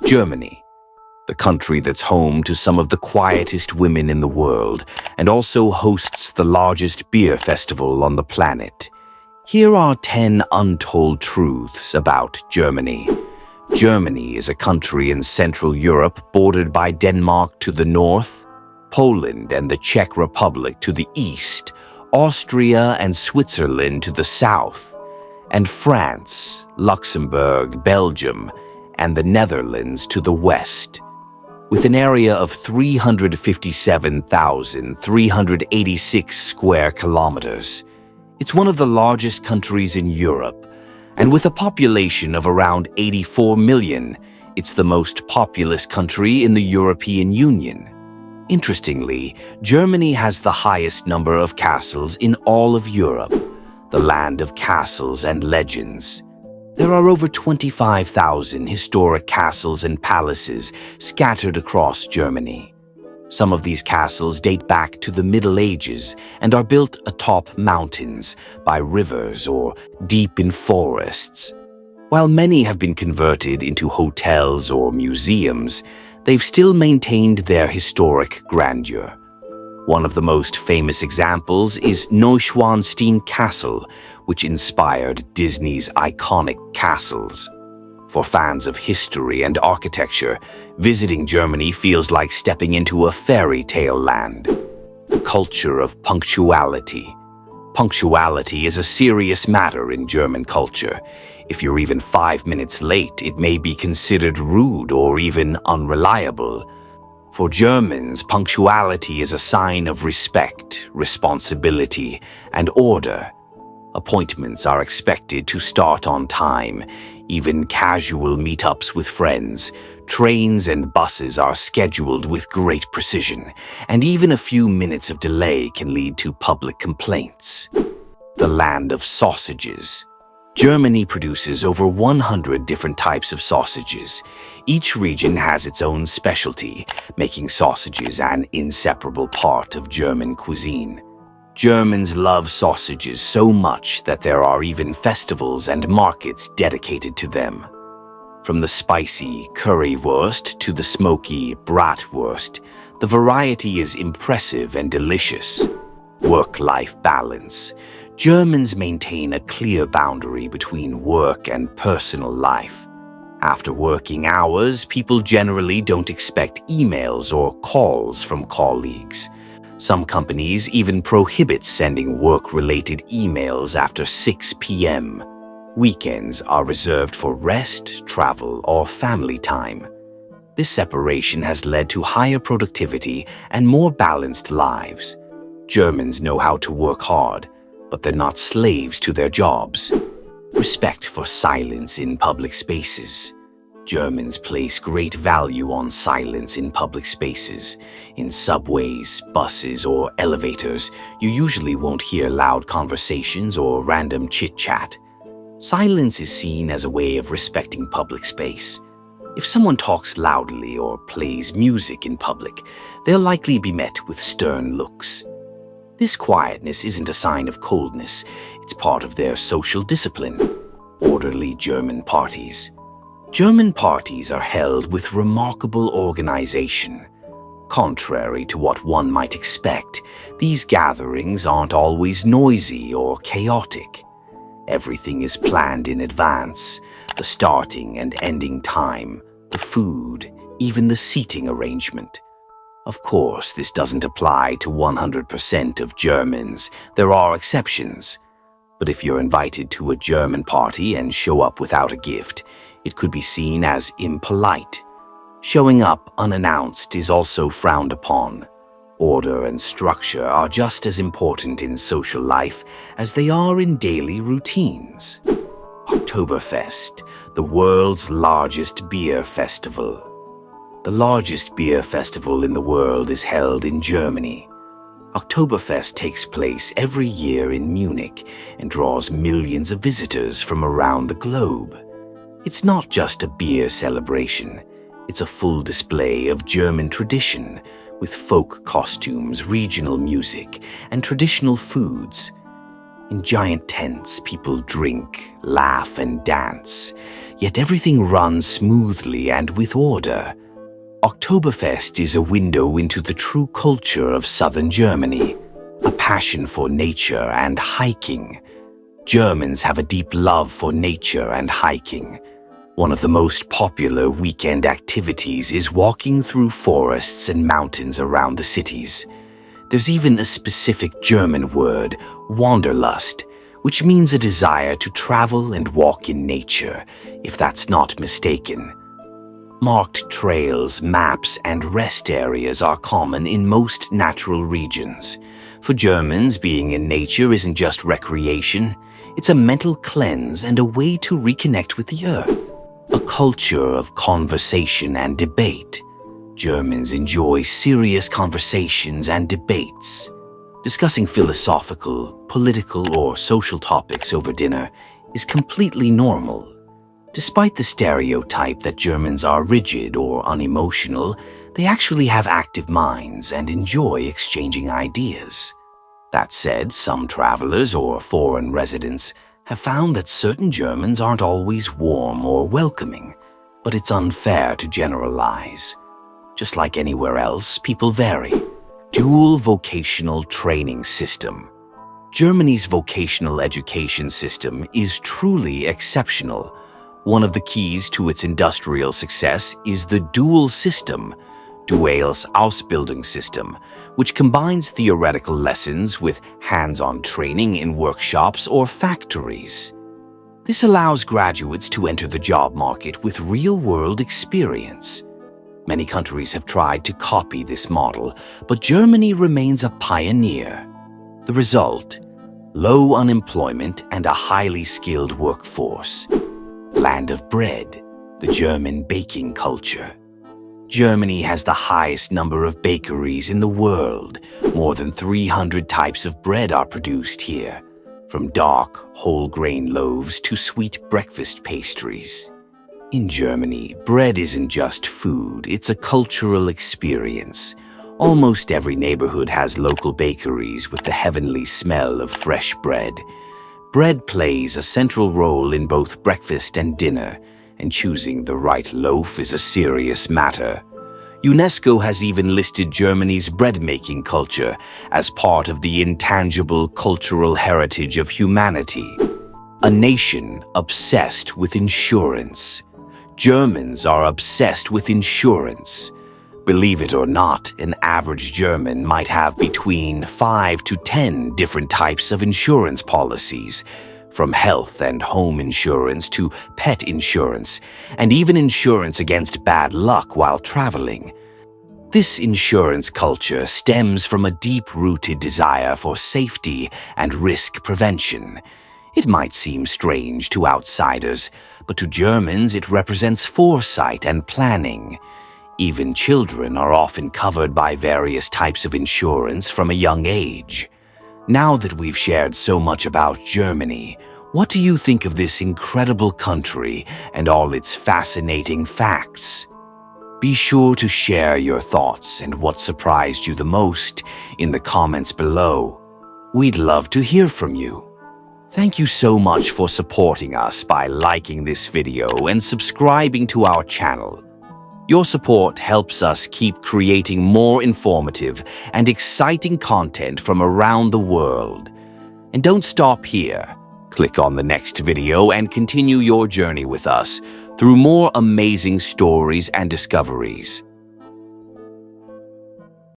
Germany, the country that's home to some of the quietest women in the world and also hosts the largest beer festival on the planet. Here are 10 untold truths about Germany. Germany is a country in Central Europe bordered by Denmark to the north, Poland and the Czech Republic to the east, Austria and Switzerland to the south, and France, Luxembourg, Belgium, and the Netherlands to the west. With an area of 357,386 square kilometers, it's one of the largest countries in Europe, and with a population of around 84 million, it's the most populous country in the European Union. Interestingly, Germany has the highest number of castles in all of Europe, the land of castles and legends. There are over 25,000 historic castles and palaces scattered across Germany. Some of these castles date back to the Middle Ages and are built atop mountains, by rivers, or deep in forests. While many have been converted into hotels or museums, they've still maintained their historic grandeur. One of the most famous examples is Neuschwanstein Castle, which inspired Disney's iconic castles. For fans of history and architecture, visiting Germany feels like stepping into a fairy tale land. The culture of punctuality. Punctuality is a serious matter in German culture. If you're even 5 minutes late, it may be considered rude or even unreliable. For Germans, punctuality is a sign of respect, responsibility, and order. Appointments are expected to start on time. Even casual meetups with friends, trains and buses are scheduled with great precision, and even a few minutes of delay can lead to public complaints. The land of sausages. Germany produces over 100 different types of sausages. Each region has its own specialty, making sausages an inseparable part of German cuisine. Germans love sausages so much that there are even festivals and markets dedicated to them. From the spicy currywurst to the smoky bratwurst, the variety is impressive and delicious. Work-life balance. Germans maintain a clear boundary between work and personal life. After working hours, people generally don't expect emails or calls from colleagues. Some companies even prohibit sending work-related emails after 6 p.m. Weekends are reserved for rest, travel, or family time. This separation has led to higher productivity and more balanced lives. Germans know how to work hard, but they're not slaves to their jobs. Respect for silence in public spaces. Germans place great value on silence in public spaces. In subways, buses, or elevators, you usually won't hear loud conversations or random chit-chat. Silence is seen as a way of respecting public space. If someone talks loudly or plays music in public, they'll likely be met with stern looks. This quietness isn't a sign of coldness, it's part of their social discipline. Orderly German parties. German parties are held with remarkable organization. Contrary to what one might expect, these gatherings aren't always noisy or chaotic. Everything is planned in advance: the starting and ending time, the food, even the seating arrangement. Of course, this doesn't apply to 100% of Germans. There are exceptions. But if you're invited to a German party and show up without a gift, it could be seen as impolite. Showing up unannounced is also frowned upon. Order and structure are just as important in social life as they are in daily routines. Oktoberfest, the world's largest beer festival. The largest beer festival in the world is held in Germany. Oktoberfest takes place every year in Munich and draws millions of visitors from around the globe. It's not just a beer celebration, it's a full display of German tradition, with folk costumes, regional music, and traditional foods. In giant tents, people drink, laugh, and dance. yet everything runs smoothly and with order. Oktoberfest is a window into the true culture of southern Germany, a passion for nature and hiking. Germans have a deep love for nature and hiking. One of the most popular weekend activities is walking through forests and mountains around the cities. There's even a specific German word, Wanderlust, which means a desire to travel and walk in nature, if that's not mistaken. Marked trails, maps, and rest areas are common in most natural regions. For Germans, being in nature isn't just recreation, it's a mental cleanse and a way to reconnect with the earth. A culture of conversation and debate. Germans enjoy serious conversations and debates. Discussing philosophical, political, or social topics over dinner is completely normal. Despite the stereotype that Germans are rigid or unemotional, they actually have active minds and enjoy exchanging ideas. That said, some travelers or foreign residents have found that certain Germans aren't always warm or welcoming, but it's unfair to generalize. Just like anywhere else, people vary. Dual vocational training system. Germany's vocational education system is truly exceptional. One of the keys to its industrial success is the dual system, Duales Ausbildungssystem, which combines theoretical lessons with hands-on training in workshops or factories. This allows graduates to enter the job market with real-world experience. Many countries have tried to copy this model, but Germany remains a pioneer. The result? Low unemployment and a highly skilled workforce. Land of bread, the German baking culture. Germany has the highest number of bakeries in the world. More than 300 types of bread are produced here, from dark, whole-grain loaves to sweet breakfast pastries. In Germany, bread isn't just food, it's a cultural experience. Almost every neighborhood has local bakeries with the heavenly smell of fresh bread. Bread plays a central role in both breakfast and dinner, and choosing the right loaf is a serious matter. UNESCO has even listed Germany's bread-making culture as part of the intangible cultural heritage of humanity. A nation obsessed with insurance. Germans are obsessed with insurance. Believe it or not, an average German might have between 5 to 10 different types of insurance policies, from health and home insurance to pet insurance, and even insurance against bad luck while traveling. This insurance culture stems from a deep-rooted desire for safety and risk prevention. It might seem strange to outsiders, but to Germans it represents foresight and planning. Even children are often covered by various types of insurance from a young age. Now that we've shared so much about Germany, what do you think of this incredible country and all its fascinating facts? Be sure to share your thoughts and what surprised you the most in the comments below. We'd love to hear from you. Thank you so much for supporting us by liking this video and subscribing to our channel. Your support helps us keep creating more informative and exciting content from around the world. And don't stop here. Click on the next video and continue your journey with us through more amazing stories and discoveries.